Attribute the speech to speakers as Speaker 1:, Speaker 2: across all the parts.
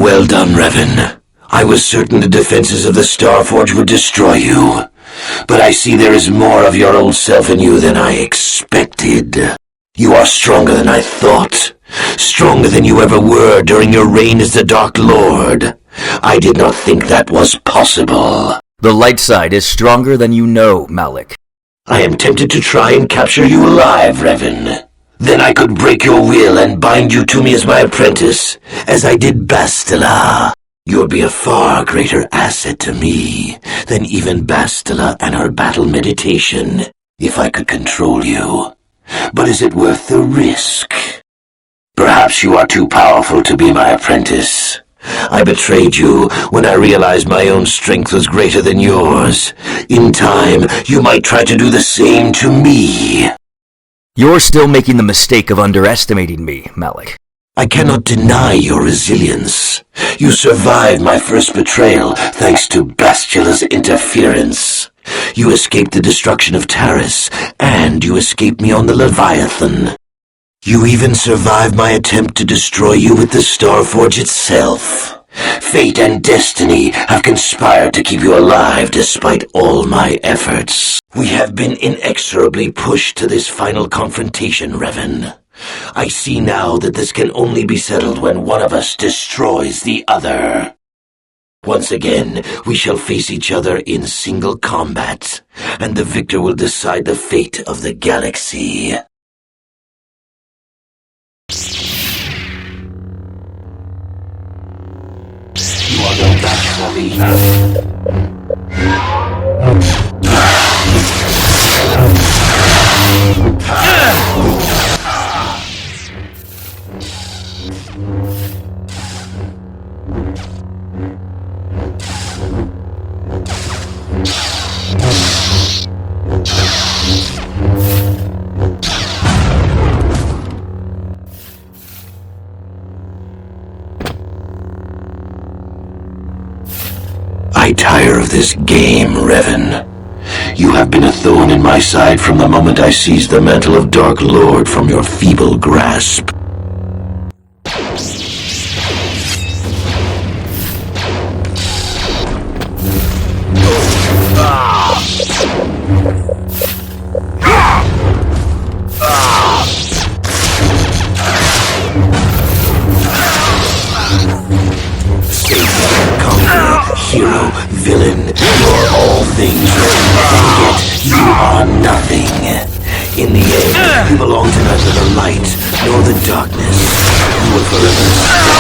Speaker 1: Well done, Revan. I was certain the defenses of the Starforge would destroy you. But I see there is more of your old self in you than I expected. You are stronger than I thought. Stronger than you ever were during your reign as the Dark Lord. I did not think that was possible.
Speaker 2: The light side is stronger than you know, Malak.
Speaker 1: I am tempted to try and capture you alive, Revan. Then I could break your will and bind you to me as my apprentice, as I did Bastila. You would be a far greater asset to me than even Bastila and her battle meditation, if I could control you. But is it worth the risk? Perhaps you are too powerful to be my apprentice. I betrayed you when I realized my own strength was greater than yours. In time, you might try to do the same to me.
Speaker 2: You're still making the mistake of underestimating me, Malak.
Speaker 1: I cannot deny your resilience. You survived my first betrayal thanks to Bastila's interference. You escaped the destruction of Taris, and you escaped me on the Leviathan. You even survived my attempt to destroy you with the Starforge itself. Fate and destiny have conspired to keep you alive despite all my efforts. We have been inexorably pushed to this final confrontation, Revan. I see now that this can only be settled when one of us destroys the other. Once again, we shall face each other in single combat, and the victor will decide the fate of the galaxy. You are no match for me. I tire of this game, Revan. You have been a thorn in my side from the moment I seized the mantle of Dark Lord from your feeble grasp. Hero, villain, you're all things, and yet you are nothing. In the end, you belong to neither the light nor the darkness. You will forever stand.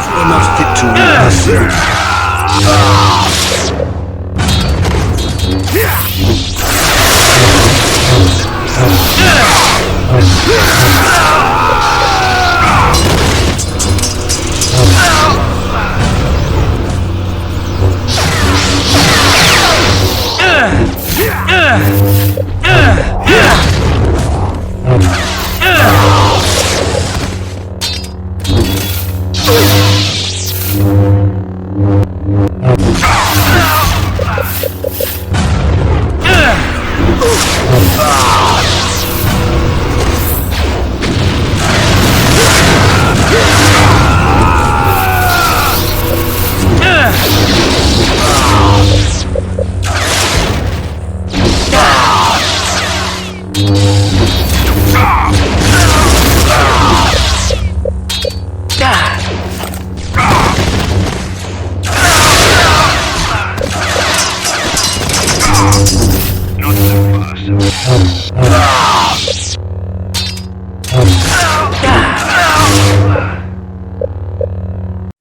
Speaker 1: You are not fit to represent.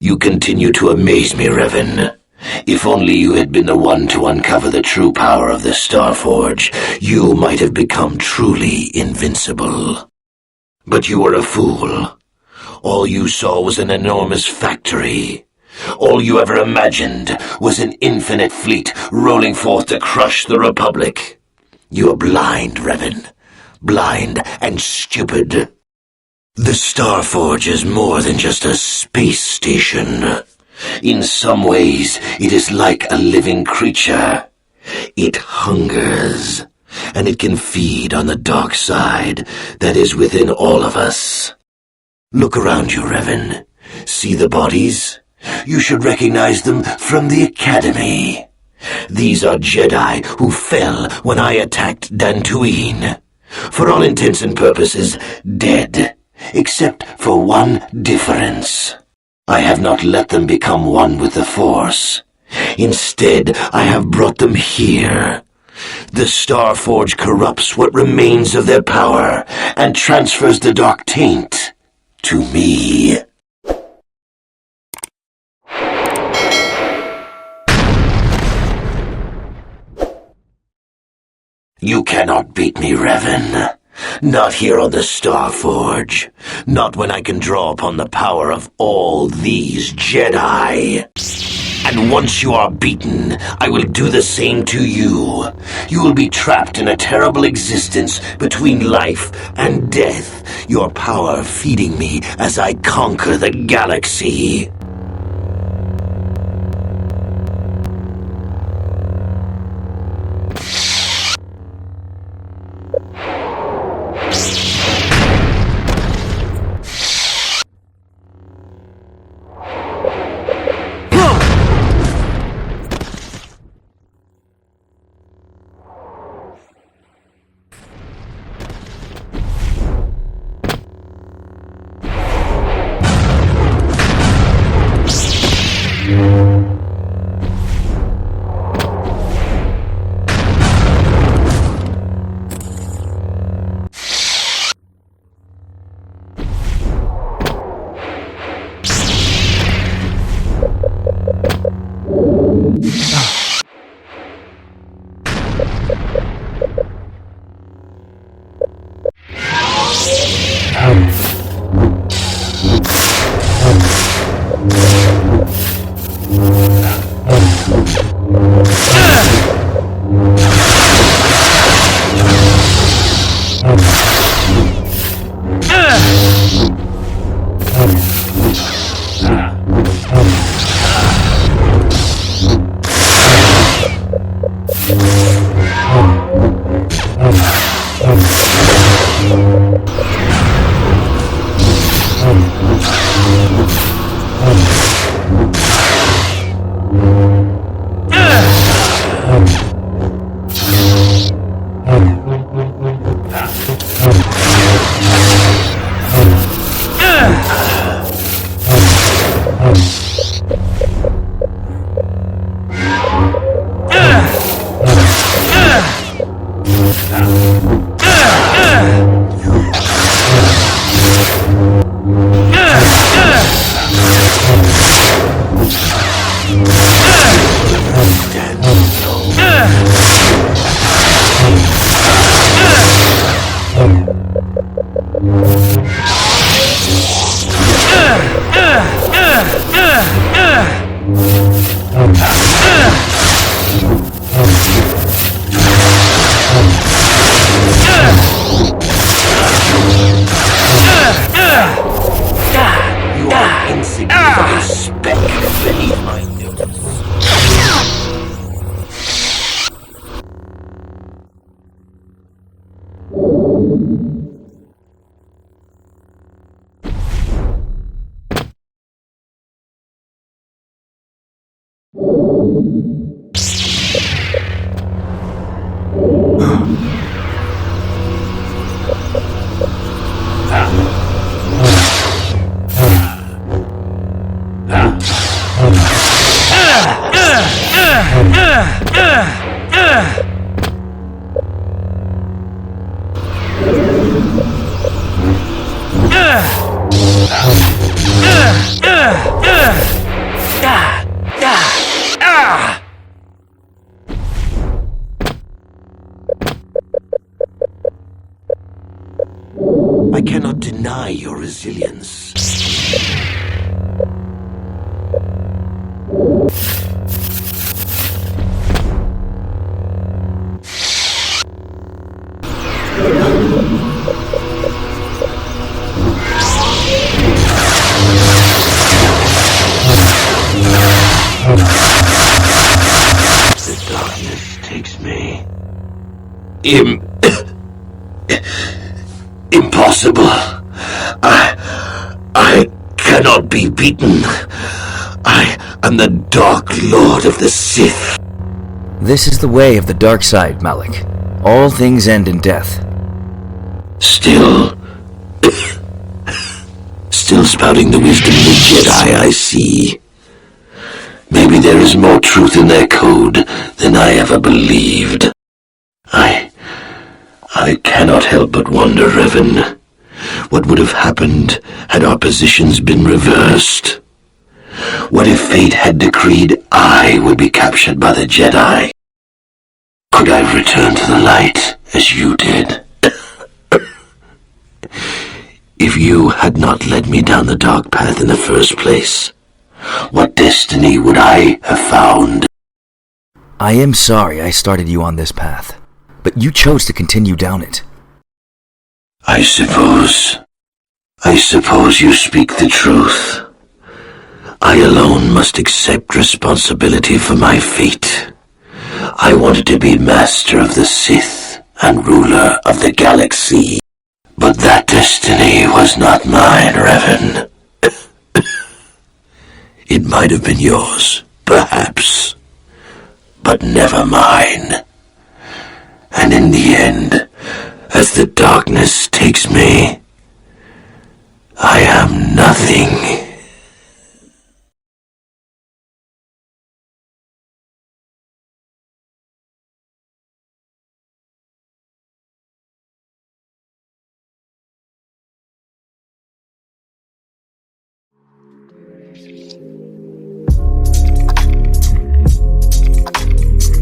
Speaker 1: You continue to amaze me, Revan. If only you had been the one to uncover the true power of the Starforge, you might have become truly invincible. But you were a fool. All you saw was an enormous factory. All you ever imagined was an infinite fleet rolling forth to crush the Republic. You are blind, Revan. Blind and stupid. The Starforge is more than just a space station. In some ways, it is like a living creature. It hungers, and it can feed on the dark side that is within all of us. Look around you, Revan. See the bodies? You should recognize them from the Academy. These are Jedi who fell when I attacked Dantooine. For all intents and purposes, dead, except for one difference. I have not let them become one with the Force. Instead, I have brought them here. The Starforge corrupts what remains of their power and transfers the dark taint to me. You cannot beat me, Revan. Not here on the Starforge. Not when I can draw upon the power of all these Jedi. And once you are beaten, I will do the same to you. You will be trapped in a terrible existence between life and death, your power feeding me as I conquer the galaxy. I cannot deny your resilience. Im... impossible. I cannot be beaten. I am the Dark Lord of the Sith.
Speaker 2: This is the way of the dark side, Malak. All things end in death.
Speaker 1: Still spouting the wisdom of the Jedi, I see. Maybe there is more truth in their code than I ever believed. I cannot help but wonder, Revan, what would have happened had our positions been reversed? What if fate had decreed I would be captured by the Jedi? Could I return to the light as you did? If you had not led me down the dark path in the first place, what destiny would I have found?
Speaker 2: I am sorry I started you on this path, but you chose to continue down it.
Speaker 1: I suppose you speak the truth. I alone must accept responsibility for my fate. I wanted to be master of the Sith and ruler of the galaxy. But that destiny was not mine, Revan. It might have been yours, perhaps, but never mine. And in the end, as the darkness takes me, I am nothing.